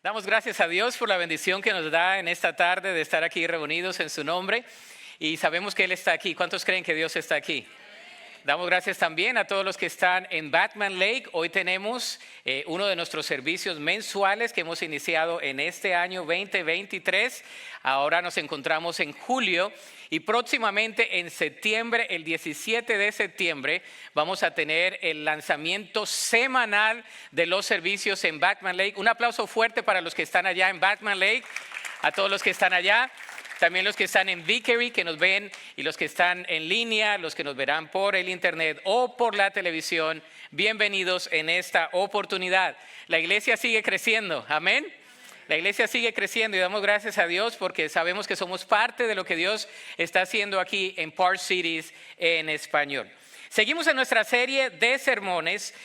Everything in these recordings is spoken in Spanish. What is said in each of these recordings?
Damos gracias a Dios por la bendición que nos da en esta tarde de estar aquí reunidos en su nombre y sabemos que Él está aquí. ¿Cuántos creen que Dios está aquí? Damos gracias también a todos los que están en Batman Lake. Hoy tenemos uno de nuestros servicios mensuales que hemos iniciado en este año 2023. Ahora nos encontramos en julio y próximamente en septiembre, el 17 de septiembre, vamos a tener el lanzamiento semanal de los servicios en Batman Lake. Un aplauso fuerte para los que están allá en Batman Lake, a todos los que están allá. También los que están en Vickery, que nos ven, y los que están en línea, los que nos verán por el internet o por la televisión, bienvenidos en esta oportunidad. La iglesia sigue creciendo, amén. La iglesia sigue creciendo y damos gracias a Dios porque sabemos que somos parte de lo que Dios está haciendo aquí en Park Cities en español. Seguimos en nuestra serie de sermones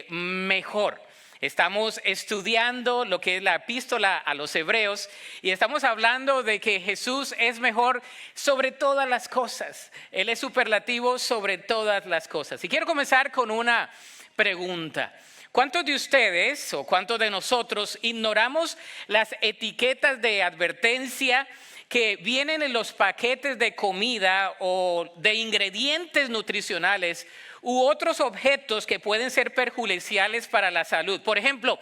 Mejor. Estamos estudiando lo que es la epístola a los hebreos y estamos hablando de que Jesús es mejor sobre todas las cosas. Él es superlativo sobre todas las cosas. Y quiero comenzar con una pregunta. ¿Cuántos de ustedes o cuántos de nosotros ignoramos las etiquetas de advertencia que vienen en los paquetes de comida o de ingredientes nutricionales u otros objetos que pueden ser perjudiciales para la salud? Por ejemplo,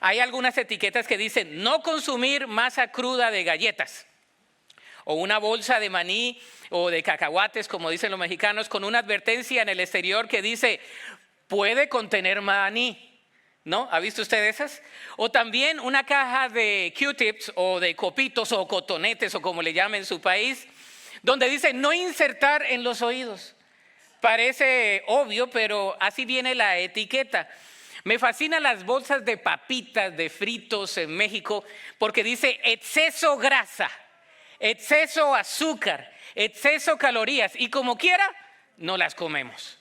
hay algunas etiquetas que dicen no consumir masa cruda de galletas, o una bolsa de maní o de cacahuates, como dicen los mexicanos, con una advertencia en el exterior que dice puede contener maní. ¿No? ¿Ha visto usted esas? O también una caja de Q-tips o de copitos o cotonetes o como le llamen en su país, donde dice no insertar en los oídos. Parece obvio, pero así viene la etiqueta. Me fascinan las bolsas de papitas, de fritos en México, porque dice exceso grasa, exceso azúcar, exceso calorías y como quiera no las comemos.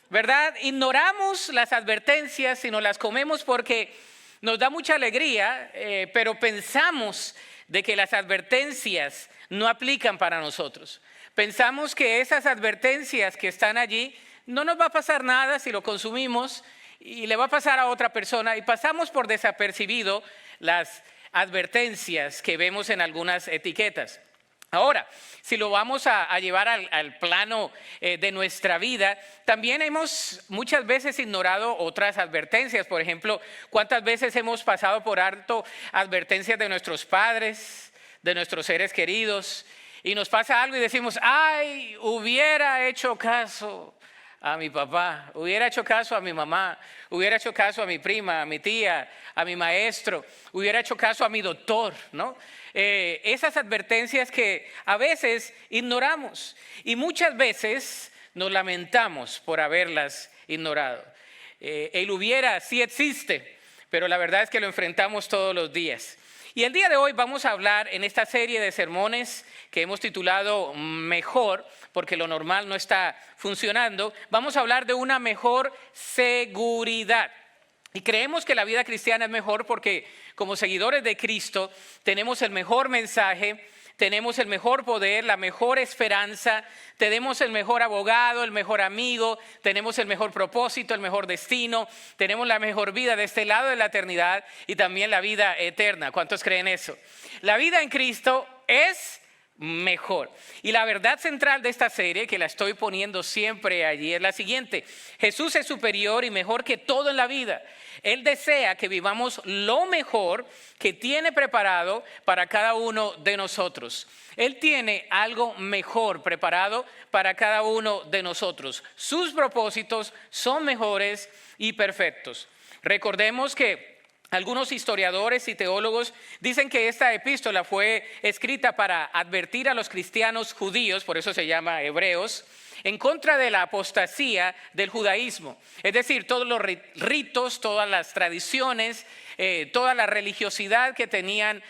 ¿Verdad? Ignoramos las advertencias y nos las comemos porque nos da mucha alegría, pero pensamos de que las advertencias no aplican para nosotros. Pensamos que esas advertencias que están allí no nos va a pasar nada si lo consumimos y le va a pasar a otra persona y pasamos por desapercibido las advertencias que vemos en algunas etiquetas. Ahora, si lo vamos a llevar al plano de nuestra vida, también hemos muchas veces ignorado otras advertencias. Por ejemplo, ¿cuántas veces hemos pasado por alto advertencias de nuestros padres, de nuestros seres queridos? Y nos pasa algo y decimos, ay, hubiera hecho caso a mi papá, hubiera hecho caso a mi mamá, hubiera hecho caso a mi prima, a mi tía, a mi maestro, hubiera hecho caso a mi doctor, ¿no? Esas advertencias que a veces ignoramos y muchas veces nos lamentamos por haberlas ignorado. El hubiera sí existe, pero la verdad es que lo enfrentamos todos los días. Y el día de hoy vamos a hablar en esta serie de sermones que hemos titulado Mejor, porque lo normal no está funcionando. Vamos a hablar de una mejor seguridad. Y creemos que la vida cristiana es mejor porque como seguidores de Cristo tenemos el mejor mensaje, tenemos el mejor poder, la mejor esperanza, tenemos el mejor abogado, el mejor amigo, tenemos el mejor propósito, el mejor destino, tenemos la mejor vida de este lado de la eternidad y también la vida eterna. ¿Cuántos creen eso? La vida en Cristo es mejor. Y la verdad central de esta serie, que la estoy poniendo siempre allí, es la siguiente: Jesús es superior y mejor que todo en la vida. Él desea que vivamos lo mejor que tiene preparado para cada uno de nosotros. Él tiene algo mejor preparado para cada uno de nosotros. Sus propósitos son mejores y perfectos. Recordemos que algunos historiadores y teólogos dicen que esta epístola fue escrita para advertir a los cristianos judíos, por eso se llama Hebreos, en contra de la apostasía del judaísmo. Es decir, todos los ritos, todas las tradiciones, toda la religiosidad que tenían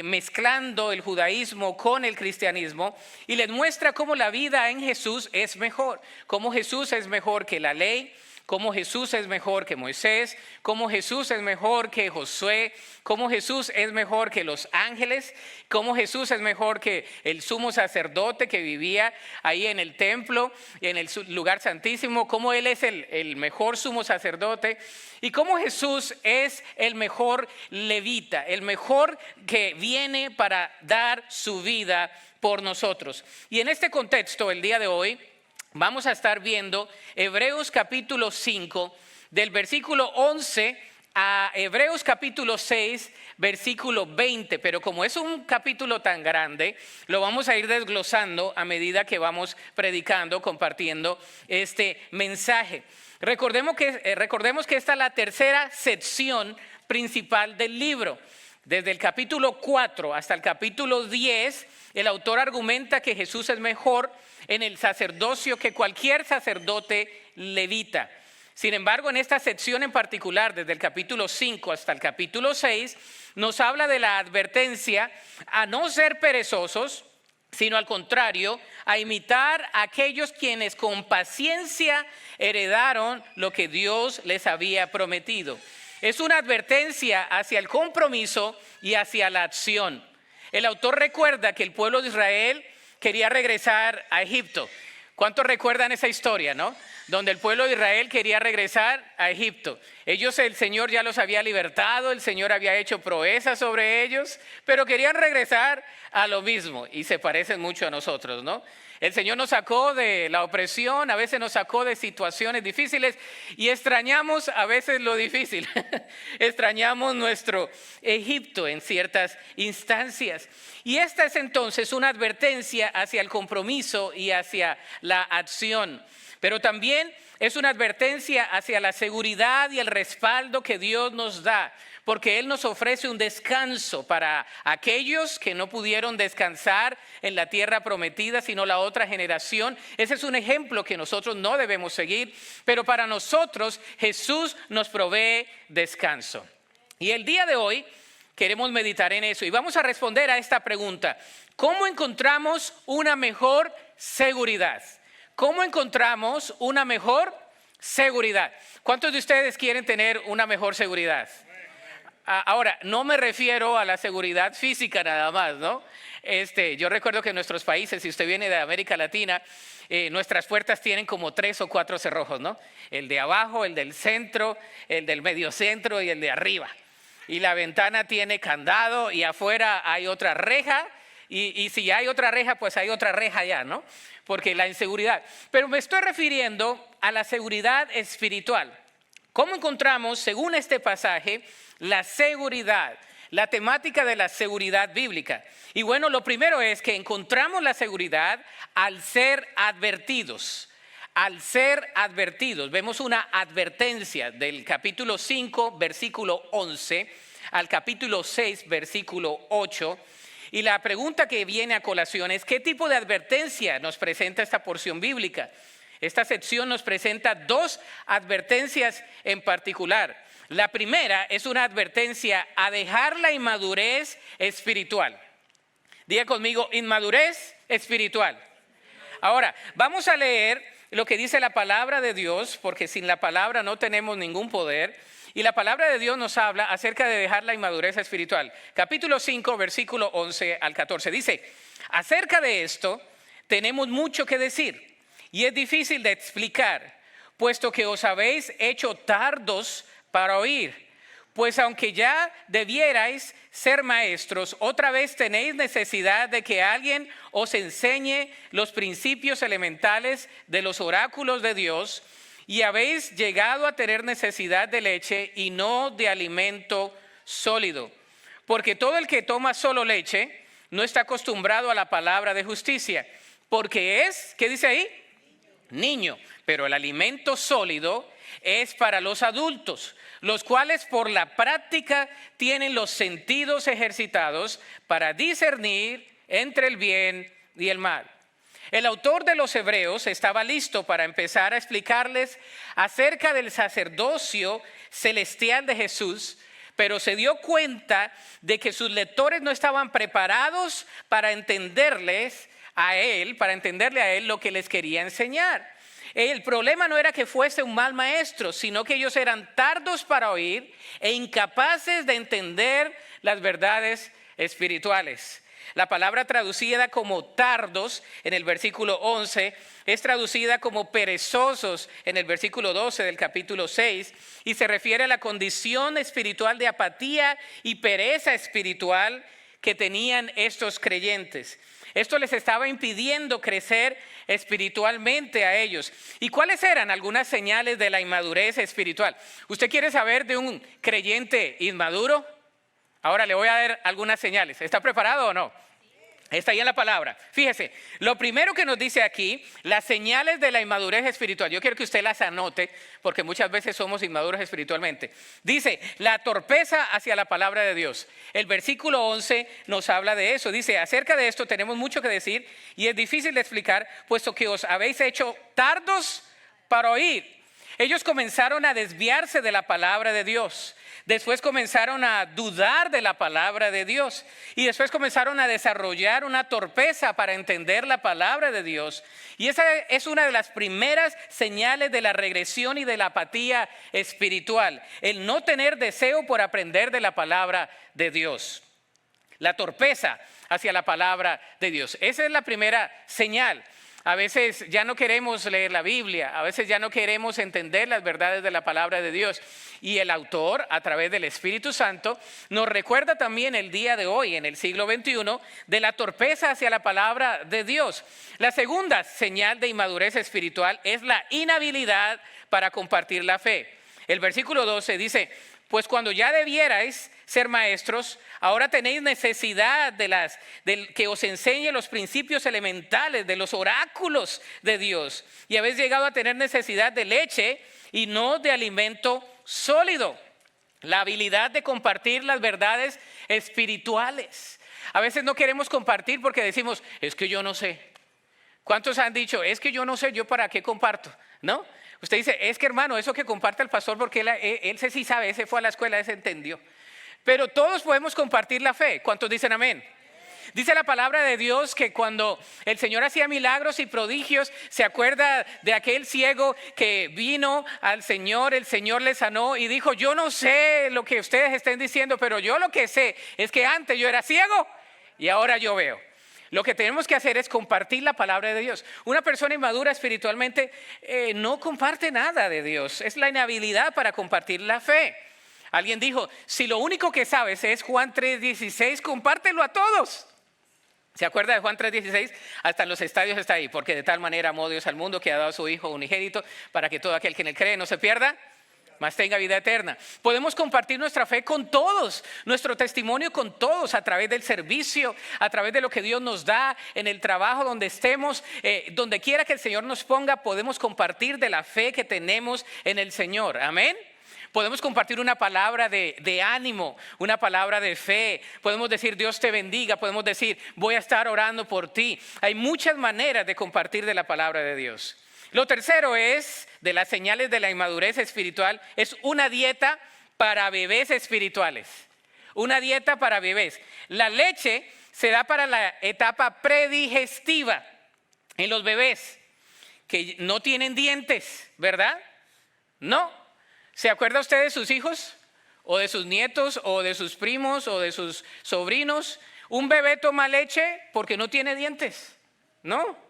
mezclando el judaísmo con el cristianismo, y les muestra cómo la vida en Jesús es mejor, cómo Jesús es mejor que la ley, cómo Jesús es mejor que Moisés, cómo Jesús es mejor que Josué, cómo Jesús es mejor que los ángeles, cómo Jesús es mejor que el sumo sacerdote que vivía ahí en el templo, en el lugar santísimo, cómo Él es el mejor sumo sacerdote y cómo Jesús es el mejor levita, el mejor que viene para dar su vida por nosotros. Y en este contexto, el día de hoy, vamos a estar viendo Hebreos capítulo 5, del versículo 11 a Hebreos capítulo 6, versículo 20. Pero como es un capítulo tan grande, lo vamos a ir desglosando a medida que vamos predicando, compartiendo este mensaje. Recordemos que esta es la tercera sección principal del libro. Desde el capítulo 4 hasta el capítulo 10, el autor argumenta que Jesús es mejor en el sacerdocio que cualquier sacerdote levita. Sin embargo, en esta sección en particular, desde el capítulo 5 hasta el capítulo 6, nos habla de la advertencia a no ser perezosos, sino al contrario, a imitar a aquellos quienes con paciencia heredaron lo que Dios les había prometido. Es una advertencia hacia el compromiso y hacia la acción. El autor recuerda que el pueblo de Israel quería regresar a Egipto. ¿Cuántos recuerdan esa historia, no? Donde el pueblo de Israel quería regresar a Egipto. Ellos, el Señor ya los había libertado, el Señor había hecho proezas sobre ellos, pero querían regresar a lo mismo y se parecen mucho a nosotros, ¿no? El Señor nos sacó de la opresión, a veces nos sacó de situaciones difíciles y extrañamos a veces lo difícil. Extrañamos nuestro Egipto en ciertas instancias. Y esta es entonces una advertencia hacia el compromiso y hacia la acción. Pero también es una advertencia hacia la seguridad y el respaldo que Dios nos da, porque Él nos ofrece un descanso para aquellos que no pudieron descansar en la tierra prometida, sino la otra generación. Ese es un ejemplo que nosotros no debemos seguir, pero para nosotros Jesús nos provee descanso. Y el día de hoy queremos meditar en eso y vamos a responder a esta pregunta: ¿cómo encontramos una mejor seguridad? ¿Cómo encontramos una mejor seguridad? ¿Cuántos de ustedes quieren tener una mejor seguridad? Ahora, no me refiero a la seguridad física nada más, ¿no? Yo recuerdo que en nuestros países, si usted viene de América Latina, nuestras puertas tienen como 3 o 4 cerrojos, ¿no? El de abajo, el del centro, el del medio centro y el de arriba. Y la ventana tiene candado y afuera hay otra reja. Y si hay otra reja, pues hay otra reja ya, ¿no? Porque la inseguridad. Pero me estoy refiriendo a la seguridad espiritual. ¿Cómo encontramos, según este pasaje, la seguridad, la temática de la seguridad bíblica? Y bueno, lo primero es que encontramos la seguridad al ser advertidos. Al ser advertidos, vemos una advertencia del capítulo 5, versículo 11, al capítulo 6, versículo 8. Y la pregunta que viene a colación es: ¿qué tipo de advertencia nos presenta esta porción bíblica? Esta sección nos presenta 2 advertencias en particular. La primera es una advertencia a dejar la inmadurez espiritual. Diga conmigo: inmadurez espiritual. Ahora, vamos a leer lo que dice la palabra de Dios, porque sin la palabra no tenemos ningún poder. Y la palabra de Dios nos habla acerca de dejar la inmadurez espiritual. Capítulo 5, versículo 11 al 14. Dice: acerca de esto tenemos mucho que decir y es difícil de explicar, puesto que os habéis hecho tardos para oír. Pues aunque ya debierais ser maestros, otra vez tenéis necesidad de que alguien os enseñe los principios elementales de los oráculos de Dios. Y habéis llegado a tener necesidad de leche y no de alimento sólido. Porque todo el que toma solo leche no está acostumbrado a la palabra de justicia. Porque es, ¿qué dice ahí? Niño. Pero el alimento sólido es para los adultos, los cuales por la práctica tienen los sentidos ejercitados para discernir entre el bien y el mal. El autor de los Hebreos estaba listo para empezar a explicarles acerca del sacerdocio celestial de Jesús, pero se dio cuenta de que sus lectores no estaban preparados para entenderle a él lo que les quería enseñar. El problema no era que fuese un mal maestro, sino que ellos eran tardos para oír e incapaces de entender las verdades espirituales. La palabra traducida como tardos en el versículo 11 es traducida como perezosos en el versículo 12 del capítulo 6 y se refiere a la condición espiritual de apatía y pereza espiritual que tenían estos creyentes. Esto les estaba impidiendo crecer espiritualmente a ellos. ¿Y cuáles eran algunas señales de la inmadurez espiritual? ¿Usted quiere saber de un creyente inmaduro? Ahora le voy a dar algunas señales. ¿Está preparado o no? Está ahí en la palabra. Fíjese, lo primero que nos dice aquí, las señales de la inmadurez espiritual. Yo quiero que usted las anote porque muchas veces somos inmaduros espiritualmente. Dice, la torpeza hacia la palabra de Dios. El versículo 11 nos habla de eso. Dice, acerca de esto tenemos mucho que decir y es difícil de explicar, puesto que os habéis hecho tardos para oír. Ellos comenzaron a desviarse de la palabra de Dios. Después comenzaron a dudar de la palabra de Dios. Y después comenzaron a desarrollar una torpeza para entender la palabra de Dios. Y esa es una de las primeras señales de la regresión y de la apatía espiritual. El no tener deseo por aprender de la palabra de Dios. La torpeza hacia la palabra de Dios. Esa es la primera señal. A veces ya no queremos leer la Biblia, a veces ya no queremos entender las verdades de la palabra de Dios. Y el autor, a través del Espíritu Santo, nos recuerda también el día de hoy, en el siglo XXI, de la torpeza hacia la palabra de Dios. La segunda señal de inmadurez espiritual es la inhabilidad para compartir la fe. El versículo 12 dice, pues cuando ya debierais ser maestros, ahora tenéis necesidad de que os enseñe los principios elementales, de los oráculos de Dios. Y habéis llegado a tener necesidad de leche y no de alimento sólido. La habilidad de compartir las verdades espirituales. A veces no queremos compartir porque decimos, es que yo no sé. ¿Cuántos han dicho, es que yo no sé, yo para qué comparto? ¿No? Usted dice, es que hermano, eso que comparte el pastor porque él sí sabe, ese fue a la escuela, ese entendió. Pero todos podemos compartir la fe. ¿Cuántos dicen amén? Dice la palabra de Dios que cuando el Señor hacía milagros y prodigios, se acuerda de aquel ciego que vino al Señor, el Señor le sanó y dijo, yo no sé lo que ustedes estén diciendo, pero yo lo que sé es que antes yo era ciego y ahora yo veo. Lo que tenemos que hacer es compartir la palabra de Dios. Una persona inmadura espiritualmente no comparte nada de Dios. Es la inhabilidad para compartir la fe. Alguien dijo, si lo único que sabes es Juan 3:16, compártelo a todos. ¿Se acuerda de Juan 3:16? Hasta en los estadios está ahí. Porque de tal manera amó Dios al mundo que ha dado a su Hijo unigénito para que todo aquel que en él cree no se pierda, mas tenga vida eterna. Podemos compartir nuestra fe con todos, nuestro testimonio con todos a través del servicio, a través de lo que Dios nos da, en el trabajo donde estemos, donde quiera que el Señor nos ponga, podemos compartir de la fe que tenemos en el Señor. Amén. Podemos compartir una palabra de ánimo, una palabra de fe. Podemos decir Dios te bendiga, podemos decir voy a estar orando por ti. Hay muchas maneras de compartir de la palabra de Dios. Lo tercero es, de las señales de la inmadurez espiritual, es una dieta para bebés espirituales. Una dieta para bebés. La leche se da para la etapa predigestiva en los bebés que no tienen dientes, ¿verdad? No. ¿Se acuerda usted de sus hijos? ¿O de sus nietos? ¿O de sus primos? ¿O de sus sobrinos? Un bebé toma leche porque no tiene dientes, ¿no?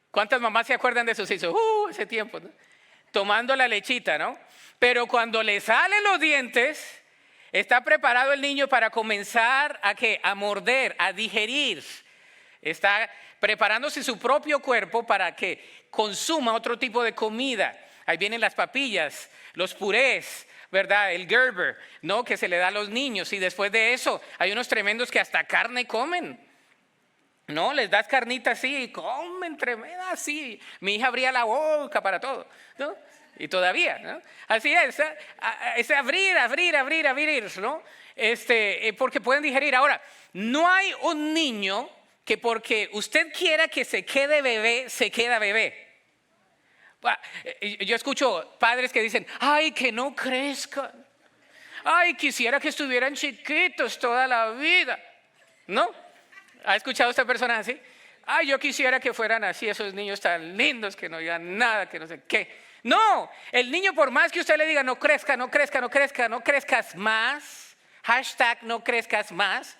¿Cuántas mamás se acuerdan de sus hijos? Ese tiempo, ¿no? Tomando la lechita, ¿no? Pero cuando le salen los dientes, está preparado el niño para comenzar a morder, a digerir. Está preparándose su propio cuerpo para que consuma otro tipo de comida. Ahí vienen las papillas, los purés, ¿verdad? El Gerber, ¿no? Que se le da a los niños. Y después de eso, hay unos tremendos que hasta carne comen. No, les das carnita así, comen tremenda así. Mi hija abría la boca para todo, ¿no? Y todavía, ¿no? Así es abrir, ¿no? Porque pueden digerir. Ahora, no hay un niño que porque usted quiera que se quede bebé, se queda bebé. Yo escucho padres que dicen, ay, que no crezcan. Ay, quisiera que estuvieran chiquitos toda la vida, ¿no? ¿Ha escuchado a esta persona así? ay, yo quisiera que fueran así, esos niños tan lindos que no digan nada, que no sé qué. No, el niño por más que usted le diga, no crezca, no crezca, no crezca, no crezcas más, hashtag no crezcas más,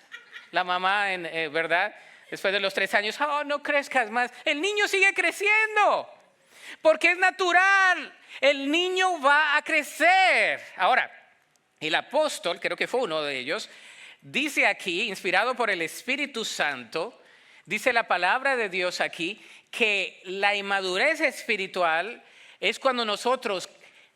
la mamá, ¿verdad? Después de los 3 años, oh, no crezcas más, el niño sigue creciendo, porque es natural, el niño va a crecer. Ahora, el apóstol, creo que fue uno de ellos, dice aquí, inspirado por el Espíritu Santo, dice la palabra de Dios aquí, que la inmadurez espiritual es cuando nosotros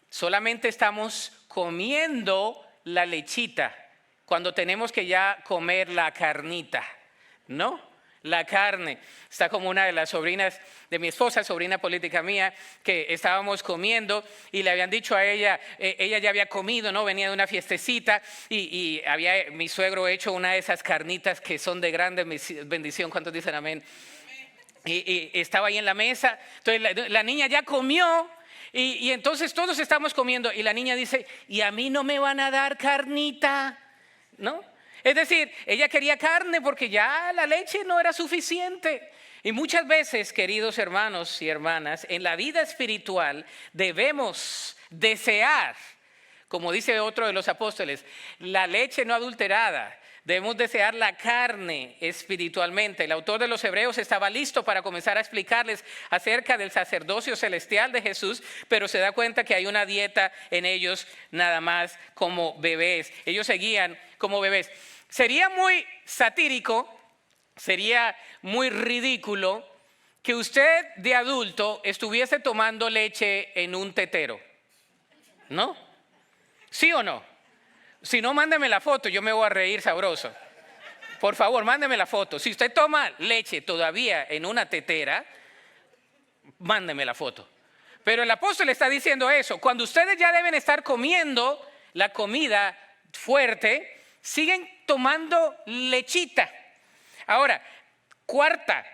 solamente estamos comiendo la lechita, cuando tenemos que ya comer la carnita, ¿no? La carne. Está como una de las sobrinas de mi esposa, sobrina política mía, que estábamos comiendo y le habían dicho a ella, ella ya había comido, ¿no? Venía de una fiestecita y había mi suegro hecho una de esas carnitas que son de grande bendición. ¿Cuántos dicen amén? Y estaba ahí en la mesa, entonces la niña ya comió y entonces todos estamos comiendo y la niña dice, ¿y a mí no me van a dar carnita? ¿No? Es decir, ella quería carne porque ya la leche no era suficiente. Y muchas veces, queridos hermanos y hermanas, en la vida espiritual debemos desear, como dice otro de los apóstoles, la leche no adulterada. Debemos desear la carne espiritualmente. El autor de los Hebreos estaba listo para comenzar a explicarles acerca del sacerdocio celestial de Jesús, pero se da cuenta que hay una dieta en ellos nada más como bebés. Ellos seguían como bebés. Sería muy satírico, sería muy ridículo que usted de adulto estuviese tomando leche en un tetero, ¿no? ¿Sí o no? Si no, mándeme la foto, yo me voy a reír sabroso. Por favor, mándeme la foto. Si usted toma leche todavía en una tetera, mándeme la foto. Pero el apóstol está diciendo eso. Cuando ustedes ya deben estar comiendo la comida fuerte, siguen tomando lechita. Ahora, cuarta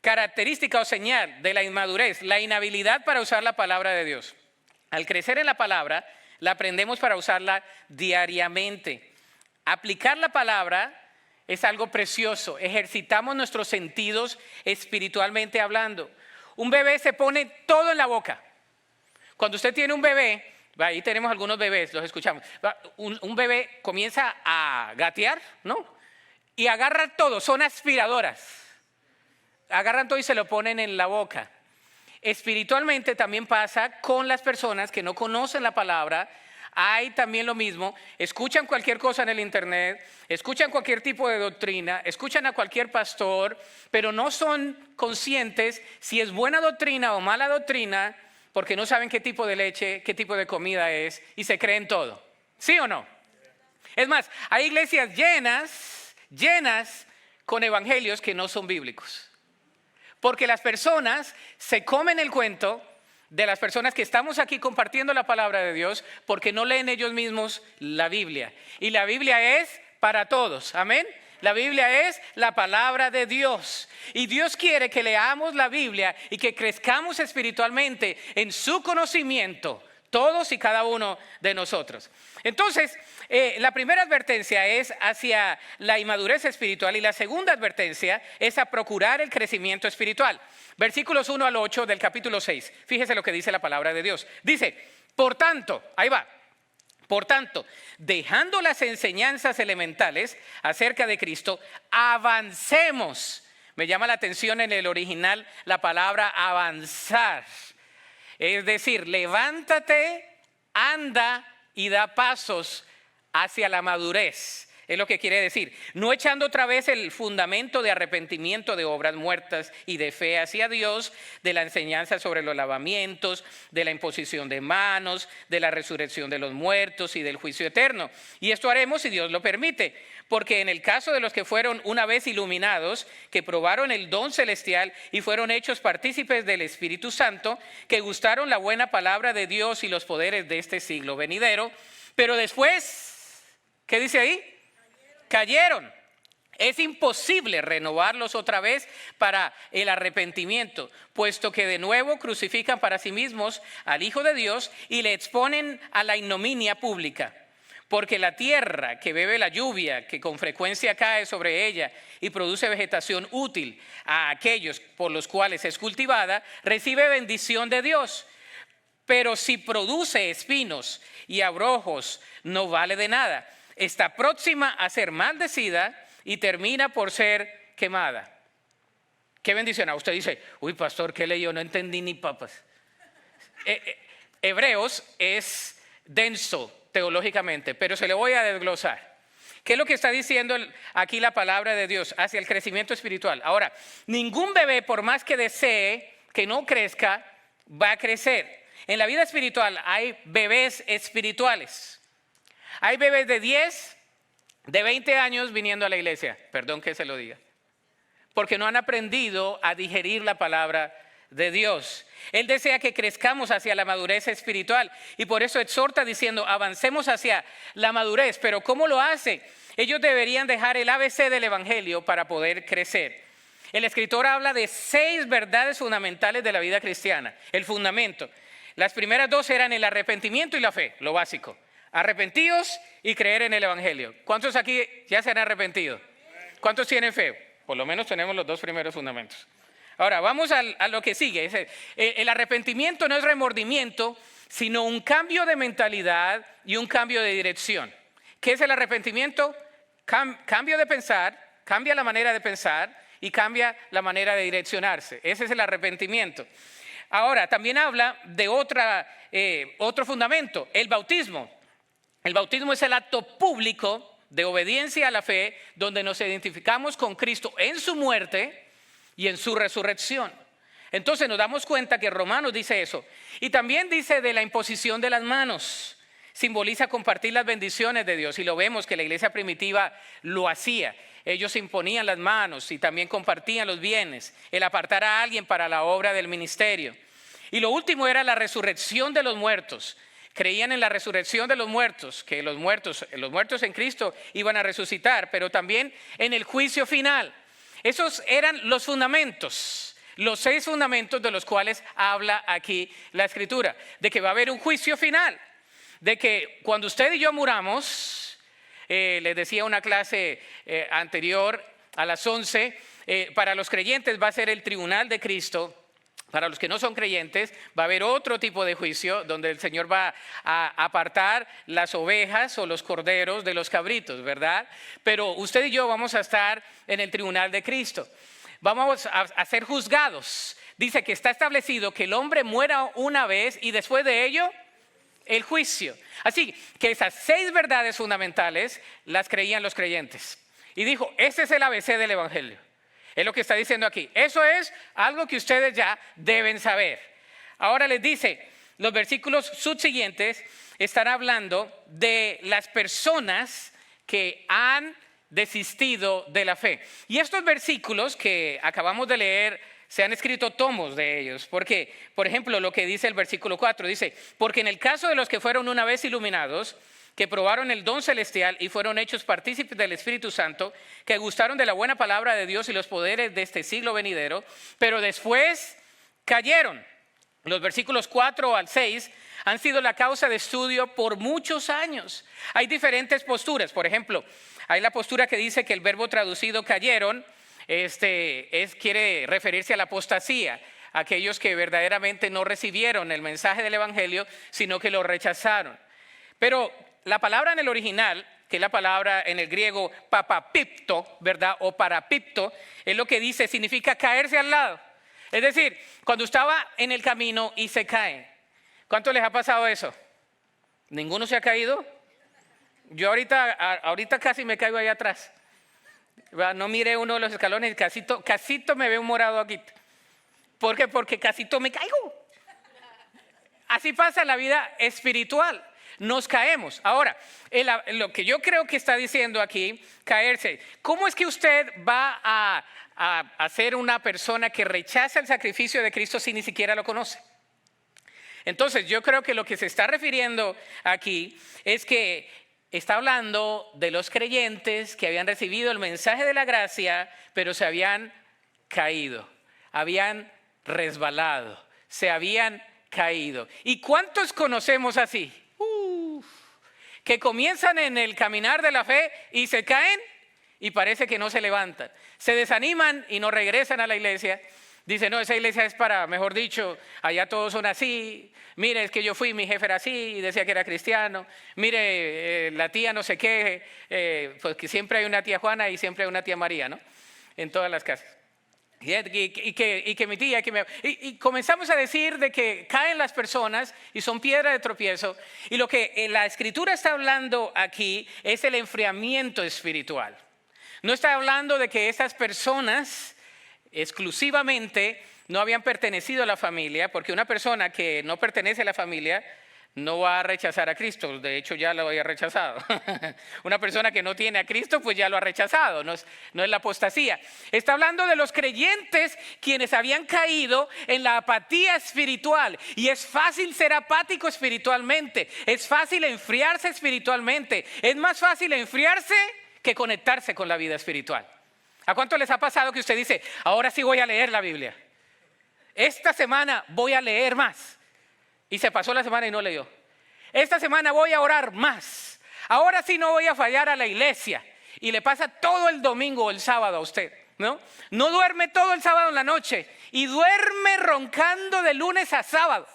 característica o señal de la inmadurez, la inhabilidad para usar la palabra de Dios. Al crecer en la palabra, la aprendemos para usarla diariamente. Aplicar la palabra es algo precioso. Ejercitamos nuestros sentidos espiritualmente hablando. Un bebé se pone todo en la boca. Cuando usted tiene un bebé, ahí tenemos algunos bebés, los escuchamos. Un bebé comienza a gatear, ¿no? Y agarra todo, son aspiradoras. Agarran todo y se lo ponen en la boca. Espiritualmente también pasa con las personas que no conocen la palabra. Hay también lo mismo, escuchan cualquier cosa en el internet, escuchan cualquier tipo de doctrina, escuchan a cualquier pastor, pero no son conscientes si es buena doctrina o mala doctrina, porque no saben qué tipo de leche, qué tipo de comida es y se creen todo. ¿Sí o no? Es más, hay iglesias llenas con evangelios que no son bíblicos. Porque las personas se comen el cuento de las personas que estamos aquí compartiendo la palabra de Dios porque no leen ellos mismos la Biblia. Y la Biblia es para todos, amén. La Biblia es la palabra de Dios. Y Dios quiere que leamos la Biblia y que crezcamos espiritualmente en su conocimiento, todos y cada uno de nosotros. Entonces, la primera advertencia es hacia la inmadurez espiritual y la segunda advertencia es a procurar el crecimiento espiritual. Versículos 1 al 8 del capítulo 6. Fíjese lo que dice la palabra de Dios. Dice, por tanto, ahí va. Por tanto, dejando las enseñanzas elementales acerca de Cristo, avancemos. Me llama la atención en el original la palabra avanzar. Es decir, levántate, anda y da pasos hacia la madurez. Es lo que quiere decir. No echando otra vez el fundamento de arrepentimiento de obras muertas y de fe hacia Dios, de la enseñanza sobre los lavamientos, de la imposición de manos, de la resurrección de los muertos y del juicio eterno. Y esto haremos si Dios lo permite. Porque en el caso de los que fueron una vez iluminados, que probaron el don celestial y fueron hechos partícipes del Espíritu Santo, que gustaron la buena palabra de Dios y los poderes de este siglo venidero, pero después, ¿qué dice ahí? Cayeron. Es imposible renovarlos otra vez para el arrepentimiento, puesto que de nuevo crucifican para sí mismos al Hijo de Dios y le exponen a la ignominia pública. porque la tierra que bebe la lluvia, que con frecuencia cae sobre ella y produce vegetación útil a aquellos por los cuales es cultivada, recibe bendición de Dios. Pero si produce espinos y abrojos, no vale de nada. Está próxima a ser maldecida y termina por ser quemada. ¿Qué bendición? Usted dice, uy, pastor, ¿qué leyó? No entendí ni papas. Hebreos es denso teológicamente, pero se le voy a desglosar. ¿Qué es lo que está diciendo aquí la palabra de Dios hacia el crecimiento espiritual? Ahora, ningún bebé, por más que desee que no crezca, va a crecer. En la vida espiritual hay bebés espirituales. Hay bebés de 10, de 20 años viniendo a la iglesia. Perdón que se lo diga. Porque no han aprendido a digerir la palabra de Dios. Él desea que crezcamos hacia la madurez espiritual y por eso exhorta diciendo, avancemos hacia la madurez. Pero ¿cómo lo hace? Ellos deberían dejar el ABC del evangelio para poder crecer. El escritor habla de 6 verdades fundamentales de la vida cristiana. El fundamento. Las primeras 2 eran el arrepentimiento y la fe, lo básico. Arrepentidos y creer en el evangelio. ¿Cuántos aquí ya se han arrepentido? ¿Cuántos tienen fe? Por lo menos tenemos los 2 primeros fundamentos. Ahora, vamos a lo que sigue. El arrepentimiento no es remordimiento, sino un cambio de mentalidad y un cambio de dirección. ¿Qué es el arrepentimiento? Cambio de pensar, cambia la manera de pensar y cambia la manera de direccionarse. Ese es el arrepentimiento. Ahora, también habla de otro fundamento, el bautismo. El bautismo es el acto público de obediencia a la fe, donde nos identificamos con Cristo en su muerte y en su resurrección. Entonces nos damos cuenta que Romanos dice eso. Y también dice de la imposición de las manos. Simboliza compartir las bendiciones de Dios. Y lo vemos que la iglesia primitiva lo hacía. Ellos imponían las manos y también compartían los bienes. El apartar a alguien para la obra del ministerio. Y lo último era la resurrección de los muertos. Creían en la resurrección de los muertos, que los muertos en Cristo iban a resucitar, pero también en el juicio final. Esos eran los fundamentos, los 6 fundamentos de los cuales habla aquí la Escritura, de que va a haber un juicio final, de que cuando usted y yo muramos, les decía una clase anterior a las 11, para los creyentes va a ser el tribunal de Cristo. Para los que no son creyentes, va a haber otro tipo de juicio donde el Señor va a apartar las ovejas o los corderos de los cabritos, ¿verdad? Pero usted y yo vamos a estar en el tribunal de Cristo. Vamos a ser juzgados. Dice que está establecido que el hombre muera una vez y después de ello, el juicio. Así que esas 6 verdades fundamentales las creían los creyentes. Y dijo, ese es el ABC del evangelio. Es lo que está diciendo aquí. Eso es algo que ustedes ya deben saber. Ahora les dice, los versículos subsiguientes están hablando de las personas que han desistido de la fe. Y estos versículos que acabamos de leer, se han escrito tomos de ellos. Porque, por ejemplo, lo que dice el versículo 4, dice, porque en el caso de los que fueron una vez iluminados, que probaron el don celestial y fueron hechos partícipes del Espíritu Santo, que gustaron de la buena palabra de Dios y los poderes de este siglo venidero, pero después cayeron. Los versículos 4 al 6 han sido la causa de estudio por muchos años. Hay diferentes posturas. Por ejemplo, hay la postura que dice que el verbo traducido cayeron quiere referirse a la apostasía, aquellos que verdaderamente no recibieron el mensaje del evangelio, sino que lo rechazaron. Pero la palabra en el original, que es la palabra en el griego papapipto, ¿verdad? O parapipto, es lo que dice, significa caerse al lado. Es decir, cuando estaba en el camino y se cae. ¿Cuánto les ha pasado eso? ¿Ninguno se ha caído? Yo ahorita casi me caigo ahí atrás. No miré uno de los escalones y casito me veo un morado aquí. ¿Por qué? Porque casito me caigo. Así pasa en la vida espiritual. Nos caemos. Ahora, lo que yo creo que está diciendo aquí, caerse. ¿Cómo es que usted va a ser una persona que rechaza el sacrificio de Cristo si ni siquiera lo conoce? Entonces, yo creo que lo que se está refiriendo aquí es que está hablando de los creyentes que habían recibido el mensaje de la gracia, pero se habían caído, habían resbalado, se habían caído. ¿Y cuántos conocemos así? que comienzan en el caminar de la fe y se caen y parece que no se levantan. Se desaniman y no regresan a la iglesia. Dicen, no, esa iglesia es para, mejor dicho, allá todos son así. Mire, es que yo fui, mi jefe era así y decía que era cristiano. Mire, la tía no sé qué, pues que siempre hay una tía Juana y siempre hay una tía María, ¿no? En todas las casas. Y que mi tía, y comenzamos a decir de que caen las personas y son piedra de tropiezo. Y lo que la Escritura está hablando aquí es el enfriamiento espiritual. No está hablando de que estas personas exclusivamente no habían pertenecido a la familia, porque una persona que no pertenece a la familia no va a rechazar a Cristo. De hecho, ya lo había rechazado. Una persona que no tiene a Cristo, pues ya lo ha rechazado. No es la apostasía. Está hablando de los creyentes quienes habían caído en la apatía espiritual. Y es fácil ser apático espiritualmente. Es fácil enfriarse espiritualmente. Es más fácil enfriarse que conectarse con la vida espiritual. ¿A cuánto les ha pasado que usted dice, ahora sí voy a leer la Biblia? Esta semana voy a leer más. Y se pasó la semana y no leyó. Esta semana voy a orar más. Ahora sí no voy a fallar a la iglesia. Y le pasa todo el domingo o el sábado a usted, ¿no? No duerme todo el sábado en la noche. Y duerme roncando de lunes a sábado.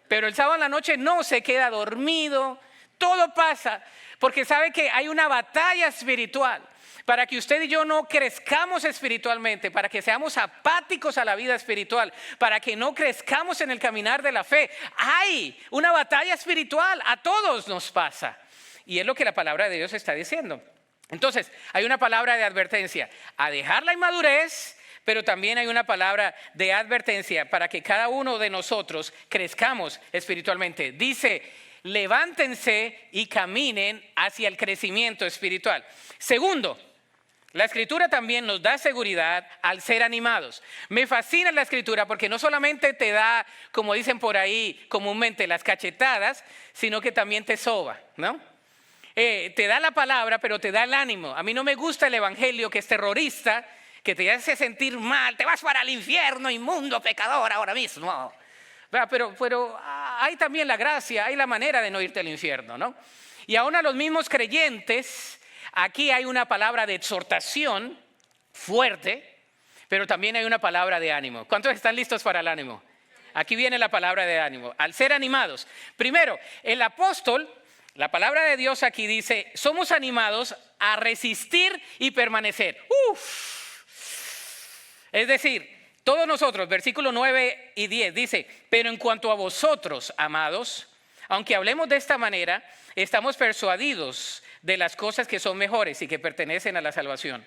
Pero el sábado en la noche no se queda dormido. Todo pasa. Porque sabe que hay una batalla espiritual. Para que usted y yo no crezcamos espiritualmente, para que seamos apáticos a la vida espiritual, para que no crezcamos en el caminar de la fe. Hay una batalla espiritual, a todos nos pasa. Y es lo que la palabra de Dios está diciendo. Entonces, hay una palabra de advertencia, a dejar la inmadurez, pero también hay una palabra de advertencia para que cada uno de nosotros crezcamos espiritualmente. Dice, levántense y caminen hacia el crecimiento espiritual. Segundo, la Escritura también nos da seguridad al ser animados. Me fascina la Escritura porque no solamente te da, como dicen por ahí comúnmente, las cachetadas, sino que también te soba, ¿no? Te da la palabra, pero te da el ánimo. A mí no me gusta el evangelio que es terrorista, que te hace sentir mal, te vas para el infierno, inmundo, pecador ahora mismo. Pero hay también la gracia, hay la manera de no irte al infierno, ¿no? Y aún a los mismos creyentes, aquí hay una palabra de exhortación fuerte, pero también hay una palabra de ánimo. ¿Cuántos están listos para el ánimo? Aquí viene la palabra de ánimo. Al ser animados. Primero, el apóstol, la palabra de Dios aquí dice, somos animados a resistir y permanecer. Es decir, todos nosotros, versículos 9 y 10 dice, pero en cuanto a vosotros, amados, aunque hablemos de esta manera, estamos persuadidos de las cosas que son mejores y que pertenecen a la salvación.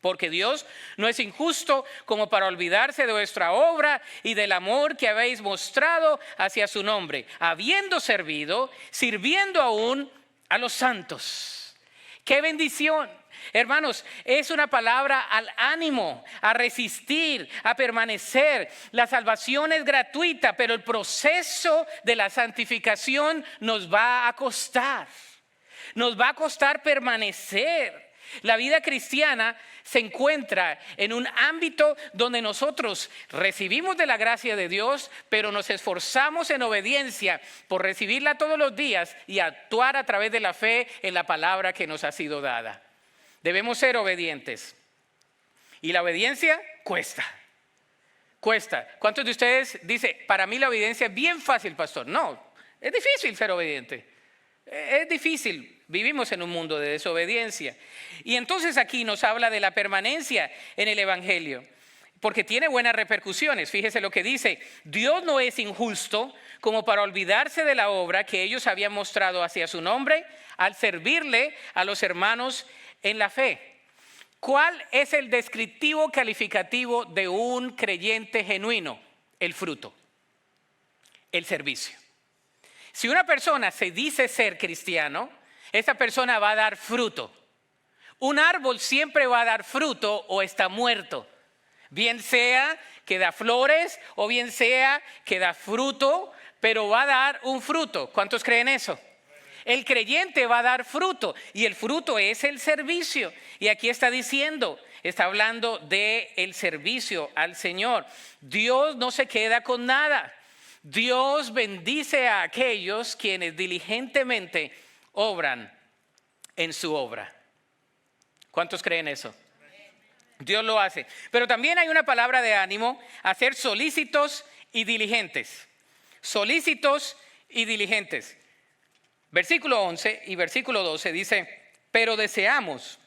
Porque Dios no es injusto como para olvidarse de vuestra obra y del amor que habéis mostrado hacia su nombre, habiendo servido, sirviendo aún a los santos. ¡Qué bendición! Hermanos, es una palabra al ánimo, a resistir, a permanecer. La salvación es gratuita, pero el proceso de la santificación nos va a costar. Nos va a costar permanecer. La vida cristiana se encuentra en un ámbito donde nosotros recibimos de la gracia de Dios, pero nos esforzamos en obediencia por recibirla todos los días y actuar a través de la fe en la palabra que nos ha sido dada. Debemos ser obedientes. Y la obediencia cuesta. Cuesta. ¿Cuántos de ustedes dicen, para mí la obediencia es bien fácil, pastor? No, es difícil ser obediente. Es difícil. Vivimos en un mundo de desobediencia. Y entonces aquí nos habla de la permanencia en el evangelio. Porque tiene buenas repercusiones. Fíjese lo que dice. Dios no es injusto como para olvidarse de la obra que ellos habían mostrado hacia su nombre al servirle a los hermanos en la fe. ¿Cuál es el descriptivo calificativo de un creyente genuino? El fruto, el servicio. Si una persona se dice ser cristiano, esa persona va a dar fruto. Un árbol siempre va a dar fruto o está muerto. Bien sea que da flores o bien sea que da fruto, pero va a dar un fruto. ¿Cuántos creen eso? El creyente va a dar fruto y el fruto es el servicio. Y aquí está diciendo, está hablando de el servicio al Señor. Dios no se queda con nada. Dios bendice a aquellos quienes diligentemente obran en su obra. ¿Cuántos creen eso? Dios lo hace. Pero también hay una palabra de ánimo, a ser solícitos y diligentes. Solícitos y diligentes. Versículo 11 y versículo 12 dice, pero deseamos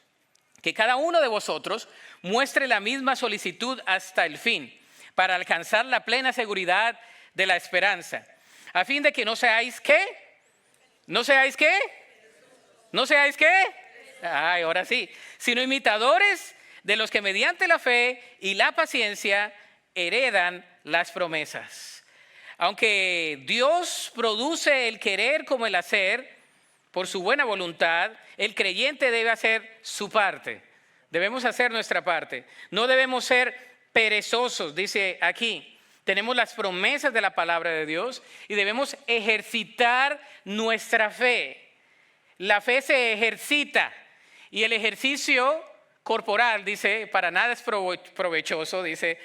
que cada uno de vosotros muestre la misma solicitud hasta el fin, para alcanzar la plena seguridad de la esperanza, a fin de que no seáis ¿qué? ¿No seáis qué? ¿No seáis qué? Ay, ahora sí. Sino imitadores de los que mediante la fe y la paciencia heredan las promesas. Aunque Dios produce el querer como el hacer, por su buena voluntad, el creyente debe hacer su parte. Debemos hacer nuestra parte. No debemos ser perezosos, dice aquí. Tenemos las promesas de la palabra de Dios y debemos ejercitar nuestra fe. La fe se ejercita y el ejercicio corporal, dice, para nada es provechoso, dice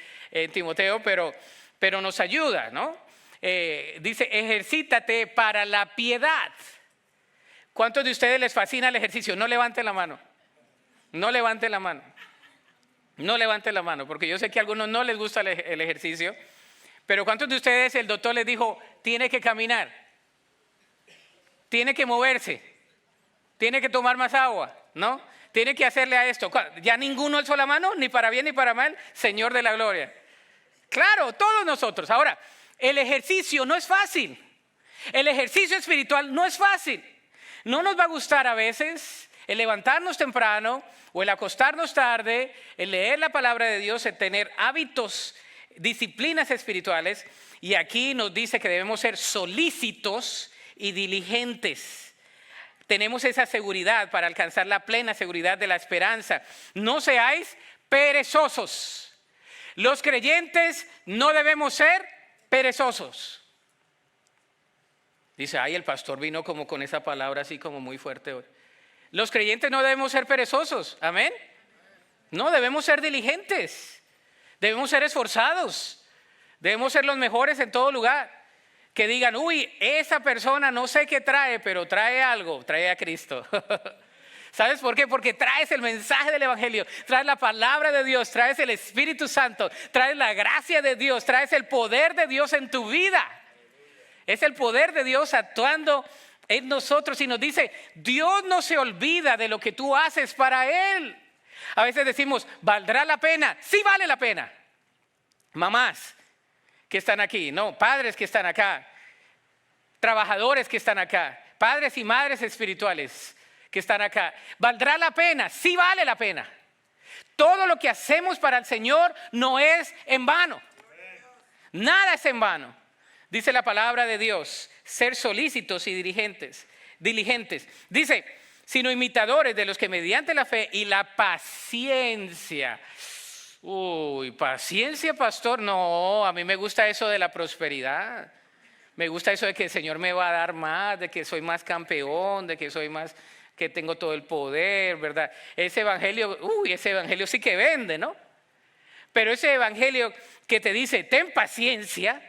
Timoteo, pero nos ayuda, ¿no? Dice, ejercítate para la piedad. ¿Cuántos de ustedes les fascina el ejercicio? No levanten la mano. No levanten la mano. No levanten la mano, porque yo sé que a algunos no les gusta el ejercicio. Pero ¿cuántos de ustedes el doctor les dijo, tiene que caminar? Tiene que moverse. Tiene que tomar más agua, ¿no? Tiene que hacerle a esto. Ya ninguno alzó la mano, ni para bien ni para mal, Señor de la gloria. Claro, todos nosotros. Ahora, el ejercicio no es fácil. El ejercicio espiritual no es fácil. No nos va a gustar a veces el levantarnos temprano o el acostarnos tarde, el leer la palabra de Dios, el tener hábitos, disciplinas espirituales. Y aquí nos dice que debemos ser solícitos y diligentes. Tenemos esa seguridad para alcanzar la plena seguridad de la esperanza. No seáis perezosos. Los creyentes no debemos ser perezosos. Dice, ay, el pastor vino como con esa palabra así como muy fuerte hoy. Los creyentes no debemos ser perezosos, amén. No, debemos ser diligentes, debemos ser esforzados, debemos ser los mejores en todo lugar. Que digan, uy, esa persona no sé qué trae, pero trae algo, trae a Cristo. ¿Sabes por qué? Porque traes el mensaje del Evangelio, traes la palabra de Dios, traes el Espíritu Santo, traes la gracia de Dios, traes el poder de Dios en tu vida. Es el poder de Dios actuando en nosotros y nos dice, Dios no se olvida de lo que tú haces para Él. A veces decimos, ¿valdrá la pena? Sí vale la pena. Mamás que están aquí, no, padres que están acá, trabajadores que están acá, padres y madres espirituales que están acá. ¿Valdrá la pena? Sí vale la pena. Todo lo que hacemos para el Señor no es en vano. Nada es en vano. Dice la palabra de Dios, ser solícitos y diligentes. Dice, sino imitadores de los que mediante la fe y la paciencia. Uy, paciencia, pastor. No, a mí me gusta eso de la prosperidad. Me gusta eso de que el Señor me va a dar más, de que soy más campeón, de que soy más, que tengo todo el poder, ¿verdad? Ese evangelio sí que vende, ¿no? Pero ese evangelio que te dice, ten paciencia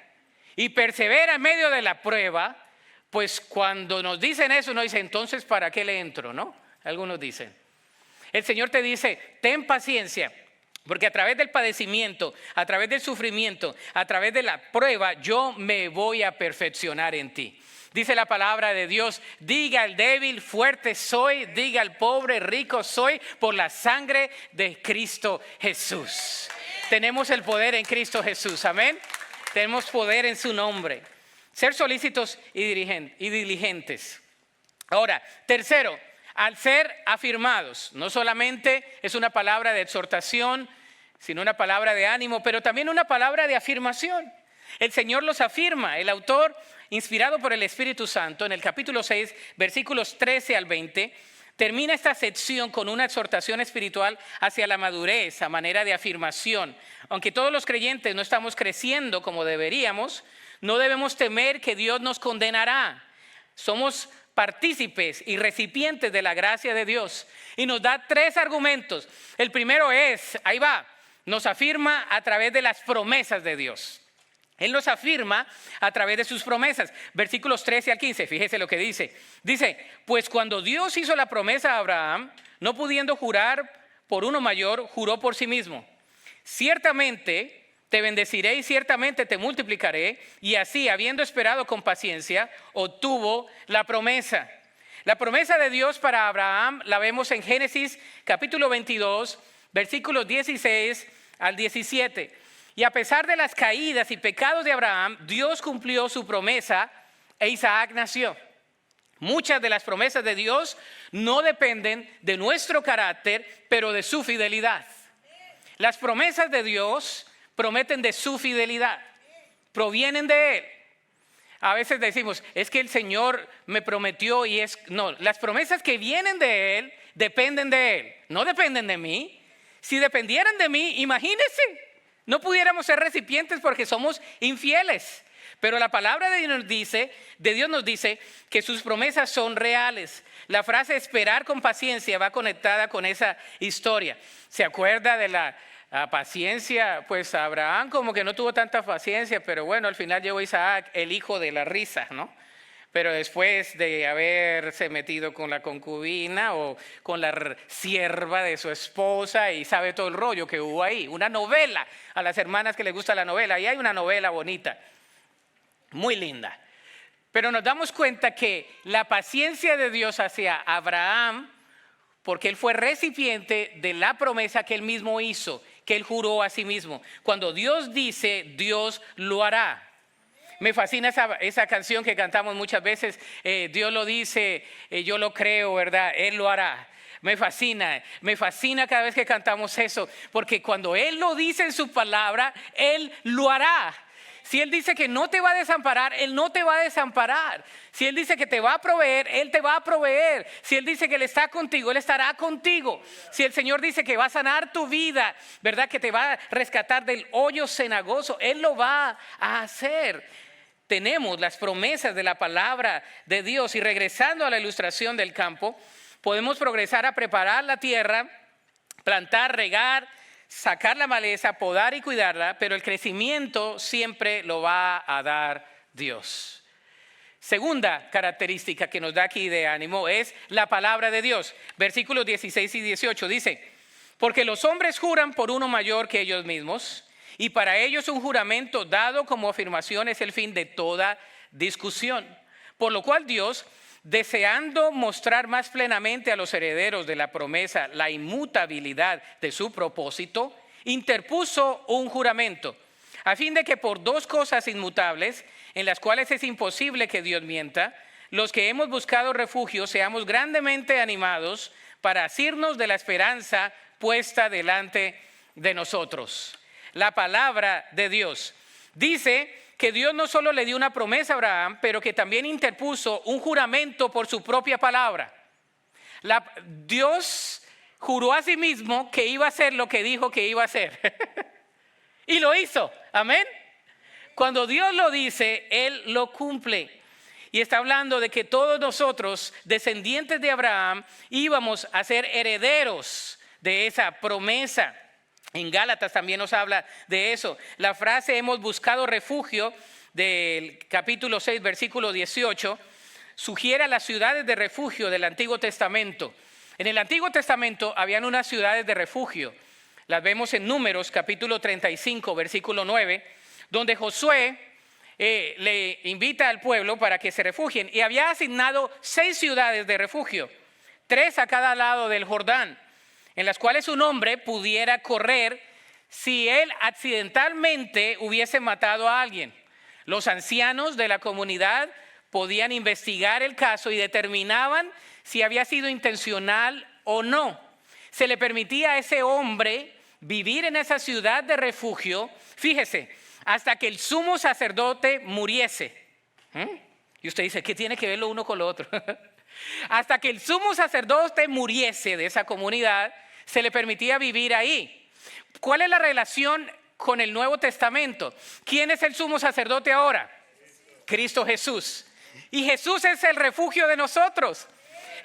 y persevera en medio de la prueba, pues cuando nos dicen eso, nos dicen, entonces, ¿para qué le entro, no? Algunos dicen. El Señor te dice, ten paciencia, porque a través del padecimiento, a través del sufrimiento, a través de la prueba, yo me voy a perfeccionar en ti. Dice la palabra de Dios, diga al débil, fuerte soy, diga al pobre, rico soy, por la sangre de Cristo Jesús. Tenemos el poder en Cristo Jesús, amén. Tenemos poder en su nombre. Ser solícitos y diligentes. Ahora, tercero, al ser afirmados, no solamente es una palabra de exhortación, sino una palabra de ánimo, pero también una palabra de afirmación. El Señor los afirma. El autor, inspirado por el Espíritu Santo, en el capítulo 6, versículos 13 al 20, termina esta sección con una exhortación espiritual hacia la madurez, a manera de afirmación. Aunque todos los creyentes no estamos creciendo como deberíamos, no debemos temer que Dios nos condenará. Somos partícipes y recipientes de la gracia de Dios. Y nos da 3 argumentos. El primero es, ahí va, nos afirma a través de las promesas de Dios. Él nos afirma a través de sus promesas. Versículos 13 al 15, fíjese lo que dice. Dice, pues cuando Dios hizo la promesa a Abraham, no pudiendo jurar por uno mayor, juró por sí mismo. Ciertamente te bendeciré y ciertamente te multiplicaré. Y así, habiendo esperado con paciencia, obtuvo la promesa. La promesa de Dios para Abraham la vemos en Génesis capítulo 22, versículos 16 al 17. Y a pesar de las caídas y pecados de Abraham, Dios cumplió su promesa e Isaac nació. Muchas de las promesas de Dios no dependen de nuestro carácter, pero de su fidelidad. Las promesas de Dios prometen de su fidelidad, provienen de Él. A veces decimos, es que el Señor me prometió y es... No, las promesas que vienen de Él dependen de Él, no dependen de mí. Si dependieran de mí, imagínense, no pudiéramos ser recipientes porque somos infieles. Pero la palabra de Dios nos dice que sus promesas son reales. La frase esperar con paciencia va conectada con esa historia. ¿Se acuerda de la paciencia? Pues Abraham como que no tuvo tanta paciencia, pero bueno, al final llegó Isaac, el hijo de la risa, ¿no? Pero después de haberse metido con la concubina o con la sierva de su esposa y sabe todo el rollo que hubo ahí. Una novela, a las hermanas que les gusta la novela, ahí hay una novela bonita, muy linda. Pero nos damos cuenta que la paciencia de Dios hacia Abraham, porque él fue recipiente de la promesa que él mismo hizo, que él juró a sí mismo. Cuando Dios dice, Dios lo hará. Me fascina esa canción que cantamos muchas veces, Dios lo dice, yo lo creo, ¿verdad? Él lo hará. Me fascina cada vez que cantamos eso, porque cuando Él lo dice en su palabra, Él lo hará. Si Él dice que no te va a desamparar, Él no te va a desamparar. Si Él dice que te va a proveer, Él te va a proveer. Si Él dice que Él está contigo, Él estará contigo. Si el Señor dice que va a sanar tu vida, ¿verdad? Que te va a rescatar del hoyo cenagoso, Él lo va a hacer. Tenemos las promesas de la palabra de Dios y regresando a la ilustración del campo, podemos progresar a preparar la tierra, plantar, regar, sacar la maleza, podar y cuidarla, pero el crecimiento siempre lo va a dar Dios. Segunda característica que nos da aquí de ánimo es la palabra de Dios. Versículos 16 y 18 dice, porque los hombres juran por uno mayor que ellos mismos, y para ellos un juramento dado como afirmación es el fin de toda discusión. Por lo cual Dios, deseando mostrar más plenamente a los herederos de la promesa la inmutabilidad de su propósito, interpuso un juramento, a fin de que por dos cosas inmutables, en las cuales es imposible que Dios mienta, los que hemos buscado refugio seamos grandemente animados para asirnos de la esperanza puesta delante de nosotros. La palabra de Dios dice que Dios no solo le dio una promesa a Abraham, pero que también interpuso un juramento por su propia palabra. Dios juró a sí mismo que iba a hacer lo que dijo que iba a hacer. Y lo hizo, amén. Cuando Dios lo dice, Él lo cumple. Y está hablando de que todos nosotros, descendientes de Abraham, íbamos a ser herederos de esa promesa. En Gálatas también nos habla de eso. La frase hemos buscado refugio del capítulo 6, versículo 18, sugiere a las ciudades de refugio del Antiguo Testamento. En el Antiguo Testamento habían unas ciudades de refugio. Las vemos en Números, capítulo 35, versículo 9, donde Josué le invita al pueblo para que se refugien. Y había asignado 6 ciudades de refugio, 3 a cada lado del Jordán, en las cuales un hombre pudiera correr si él accidentalmente hubiese matado a alguien. Los ancianos de la comunidad podían investigar el caso y determinaban si había sido intencional o no. Se le permitía a ese hombre vivir en esa ciudad de refugio, fíjese, hasta que el sumo sacerdote muriese. Y usted dice, ¿qué tiene que ver lo uno con lo otro? Hasta que el sumo sacerdote muriese de esa comunidad, se le permitía vivir ahí. ¿Cuál es la relación con el Nuevo Testamento? ¿Quién es el sumo sacerdote ahora? Cristo Jesús. Y Jesús es el refugio de nosotros.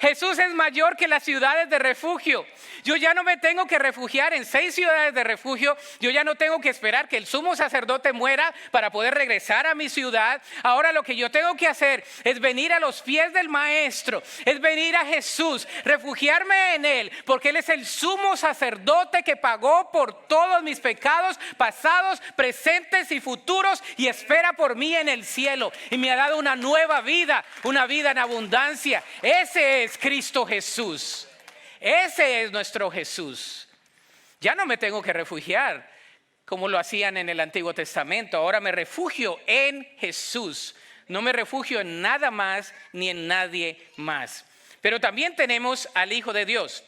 Jesús es mayor que las ciudades de refugio. Yo ya no me tengo que refugiar en 6 ciudades de refugio. Yo ya no tengo que esperar que el sumo sacerdote muera para poder regresar a mi ciudad. Ahora lo que yo tengo que hacer es venir a los pies del Maestro, es venir a Jesús, refugiarme en Él, porque Él es el sumo sacerdote que pagó por todos mis pecados pasados, presentes y futuros, y espera por mí en el cielo, y me ha dado una nueva vida, una vida en abundancia. Ese es Cristo Jesús. Ese es nuestro Jesús. Ya no me tengo que refugiar como lo hacían en el Antiguo Testamento. Ahora me refugio en Jesús. No me refugio en nada más ni en nadie más. Pero también tenemos al Hijo de Dios.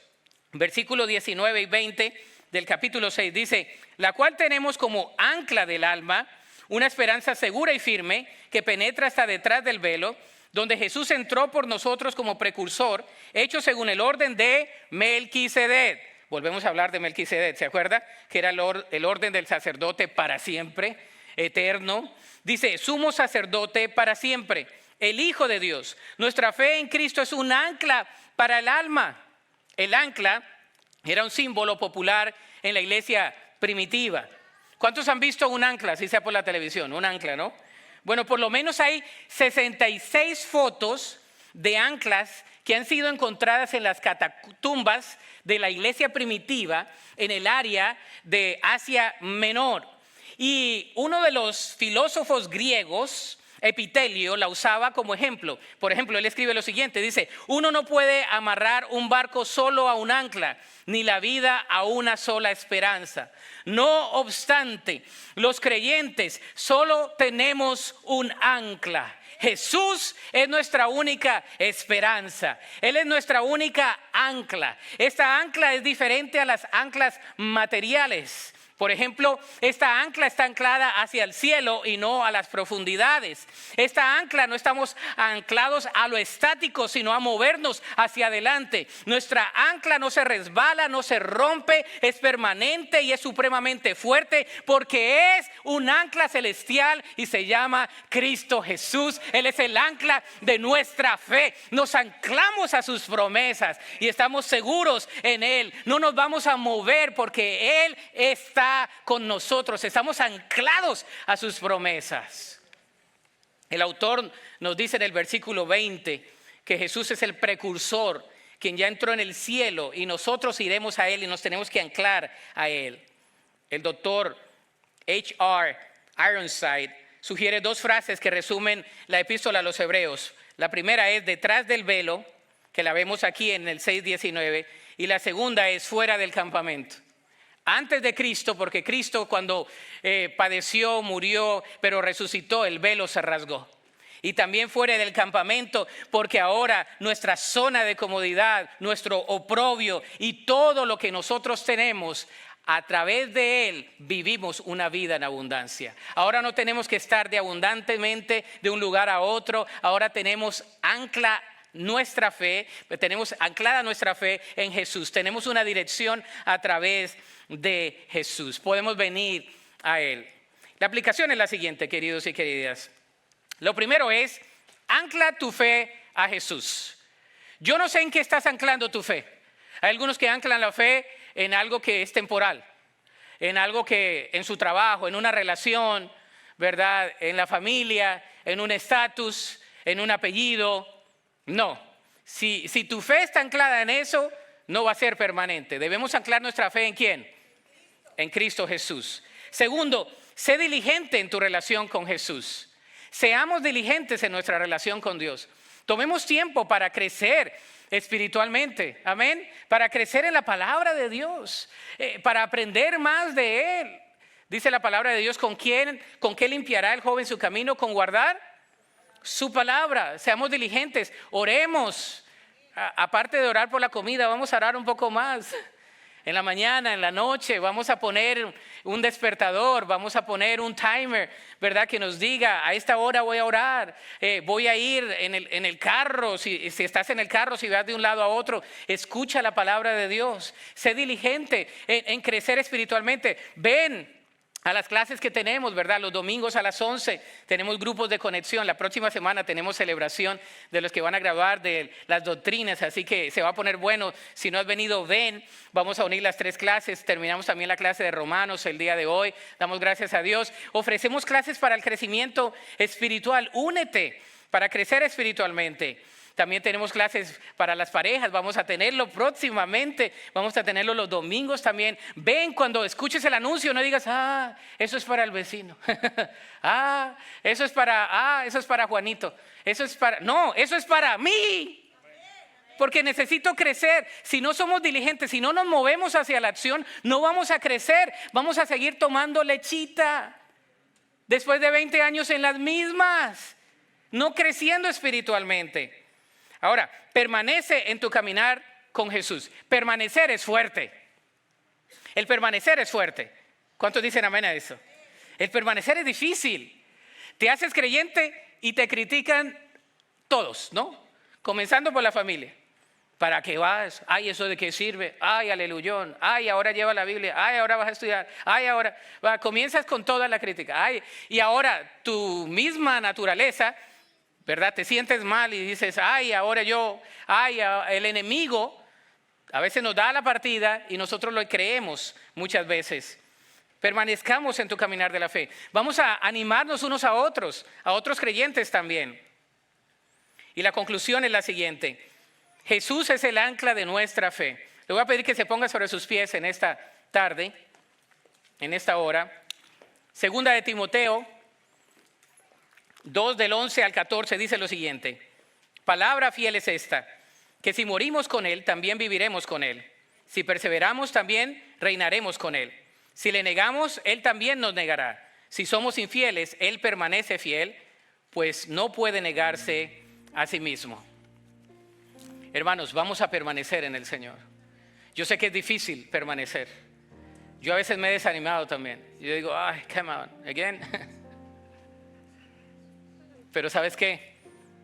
Versículos 19 y 20 del capítulo 6 dice: la cual tenemos como ancla del alma, una esperanza segura y firme que penetra hasta detrás del velo, donde Jesús entró por nosotros como precursor, hecho según el orden de Melquisedec. Volvemos a hablar de Melquisedec, ¿se acuerda? Que era el orden del sacerdote para siempre, eterno. Dice, sumo sacerdote para siempre, el Hijo de Dios. Nuestra fe en Cristo es un ancla para el alma. El ancla era un símbolo popular en la iglesia primitiva. ¿Cuántos han visto un ancla? Así sea por la televisión, un ancla, ¿no? Bueno, por lo menos hay 66 fotos de anclas que han sido encontradas en las catatumbas de la iglesia primitiva en el área de Asia Menor. Y uno de los filósofos griegos, Epitelio, la usaba como ejemplo. Por ejemplo, él escribe lo siguiente, dice: uno no puede amarrar un barco solo a un ancla, ni la vida a una sola esperanza. No obstante, los creyentes solo tenemos un ancla. Jesús es nuestra única esperanza. Él es nuestra única ancla. Esta ancla es diferente a las anclas materiales. Por ejemplo, esta ancla está anclada hacia el cielo y no a las profundidades. Esta ancla no estamos anclados a lo estático, sino a movernos hacia adelante. Nuestra ancla no se resbala, no se rompe, es permanente y es supremamente fuerte, porque es un ancla celestial y se llama Cristo Jesús. Él es el ancla de nuestra fe. Nos anclamos a sus promesas y estamos seguros en Él. No nos vamos a mover porque Él está con nosotros, estamos anclados a sus promesas. El autor nos dice en el versículo 20 que Jesús es el precursor, quien ya entró en el cielo, y nosotros iremos a Él y nos tenemos que anclar a Él. El doctor H.R. Ironside sugiere 2 frases que resumen la epístola a los Hebreos. La primera es detrás del velo, que la vemos aquí en el 6:19, y la segunda es fuera del campamento. Antes de Cristo, porque Cristo cuando padeció, murió, pero resucitó, el velo se rasgó. Y también fuera del campamento, porque ahora nuestra zona de comodidad, nuestro oprobio y todo lo que nosotros tenemos, a través de Él vivimos una vida en abundancia. Ahora no tenemos que estar de abundantemente de un lugar a otro. Ahora tenemos ancla nuestra fe, tenemos anclada nuestra fe en Jesús. Tenemos una dirección a través de Jesús. Podemos venir a Él. La aplicación es la siguiente, queridos y queridas. Lo primero es, ancla tu fe a Jesús. Yo no sé en qué estás anclando tu fe. Hay algunos que anclan la fe en algo que es temporal, en algo que en su trabajo, en una relación, ¿verdad? En la familia, en un estatus, en un apellido. No, si tu fe está anclada en eso, no va a ser permanente. Debemos anclar nuestra fe ¿en quién? En Cristo Jesús. Segundo, sé diligente en tu relación con Jesús. Seamos diligentes en nuestra relación con Dios. Tomemos tiempo para crecer espiritualmente, amén, para crecer en la palabra de Dios, para aprender más de Él. Dice la palabra de Dios, ¿con qué limpiará el joven su camino? Con guardar su palabra. Seamos diligentes, oremos. Aparte de orar por la comida, vamos a orar un poco más. En la mañana, en la noche, vamos a poner un despertador, vamos a poner un timer, ¿verdad? Que nos diga, a esta hora voy a orar, voy a ir en el carro, si estás en el carro, si vas de un lado a otro, escucha la palabra de Dios. Sé diligente en crecer espiritualmente. Ven a las clases que tenemos, ¿verdad? Los domingos a las 11 tenemos grupos de conexión. La próxima semana tenemos celebración de los que van a graduar de las doctrinas, así que se va a poner bueno. Si no has venido, ven. Vamos a unir las 3 clases. Terminamos también la clase de Romanos el día de hoy. Damos gracias a Dios. Ofrecemos clases para el crecimiento espiritual. Únete para crecer espiritualmente. También tenemos clases para las parejas, vamos a tenerlo próximamente, vamos a tenerlo los domingos también. Ven, cuando escuches el anuncio, no digas, eso es para el vecino, eso es para Juanito, no, eso es para mí. Porque necesito crecer. Si no somos diligentes, si no nos movemos hacia la acción, no vamos a crecer, vamos a seguir tomando lechita. Después de 20 años en las mismas, no creciendo espiritualmente. Ahora, permanece en tu caminar con Jesús. Permanecer es fuerte. El permanecer es fuerte. ¿Cuántos dicen amén a eso? El permanecer es difícil. Te haces creyente y te critican todos, ¿no? Comenzando por la familia. ¿Para qué vas? Ay, ¿eso de qué sirve? Ay, aleluyón. Ay, ahora lleva la Biblia. Ay, ahora vas a estudiar. Ay, ahora comienzas con toda la crítica. Ay, y ahora tu misma naturaleza, ¿verdad? Te sientes mal y dices, ahora yo, el enemigo a veces nos da la partida y nosotros lo creemos muchas veces. Permanezcamos en tu caminar de la fe. Vamos a animarnos unos a otros creyentes también. Y la conclusión es la siguiente: Jesús es el ancla de nuestra fe. Le voy a pedir que se ponga sobre sus pies en esta tarde, en esta hora. Segunda de Timoteo 2 del 11 al 14 dice lo siguiente: palabra fiel es esta, que si morimos con Él, también viviremos con Él. Si perseveramos, también reinaremos con Él. Si le negamos, Él también nos negará. Si somos infieles, Él permanece fiel, pues no puede negarse a sí mismo. Hermanos, vamos a permanecer en el Señor. Yo sé que es difícil permanecer. Yo a veces me he desanimado también. Yo digo, come on, again. Pero ¿sabes qué?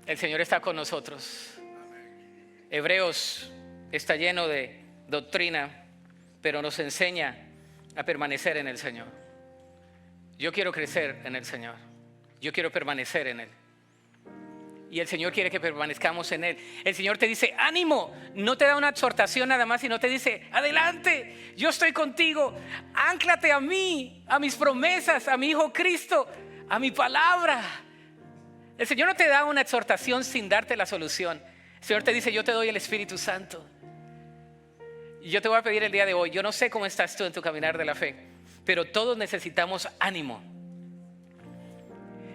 El Señor está con nosotros. Hebreos está lleno de doctrina, pero nos enseña a permanecer en el Señor. Yo quiero crecer en el Señor. Yo quiero permanecer en Él. Y el Señor quiere que permanezcamos en Él. El Señor te dice, ánimo. No te da una exhortación nada más, sino te dice, adelante, yo estoy contigo. Ánclate a mí, a mis promesas, a mi Hijo Cristo, a mi palabra. El Señor no te da una exhortación sin darte la solución. El Señor te dice, yo te doy el Espíritu Santo. Y yo te voy a pedir el día de hoy, yo no sé cómo estás tú en tu caminar de la fe, pero todos necesitamos ánimo.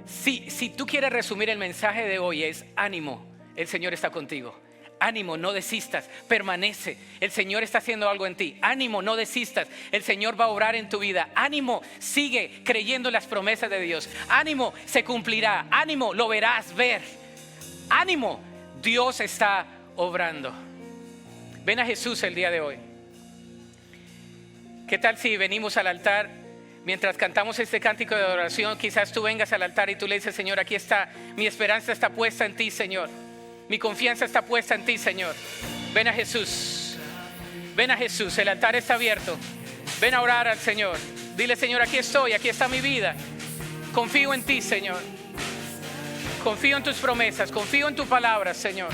Si tú quieres resumir el mensaje de hoy, es ánimo, el Señor está contigo. Ánimo, no desistas, permanece. El Señor está haciendo algo en ti. Ánimo, no desistas. El Señor va a obrar en tu vida. Ánimo, sigue creyendo en las promesas de Dios. Ánimo, se cumplirá. Ánimo, lo verás ver. Ánimo, Dios está obrando. Ven a Jesús el día de hoy. ¿Qué tal si venimos al altar? Mientras cantamos este cántico de adoración, quizás tú vengas al altar y tú le dices, Señor, aquí está, mi esperanza está puesta en ti, Señor. Mi confianza está puesta en ti, Señor. Ven a Jesús. Ven a Jesús, el altar está abierto. Ven a orar al Señor. Dile, Señor, aquí estoy, aquí está mi vida. Confío en ti, Señor. Confío en tus promesas, confío en tu palabra, Señor.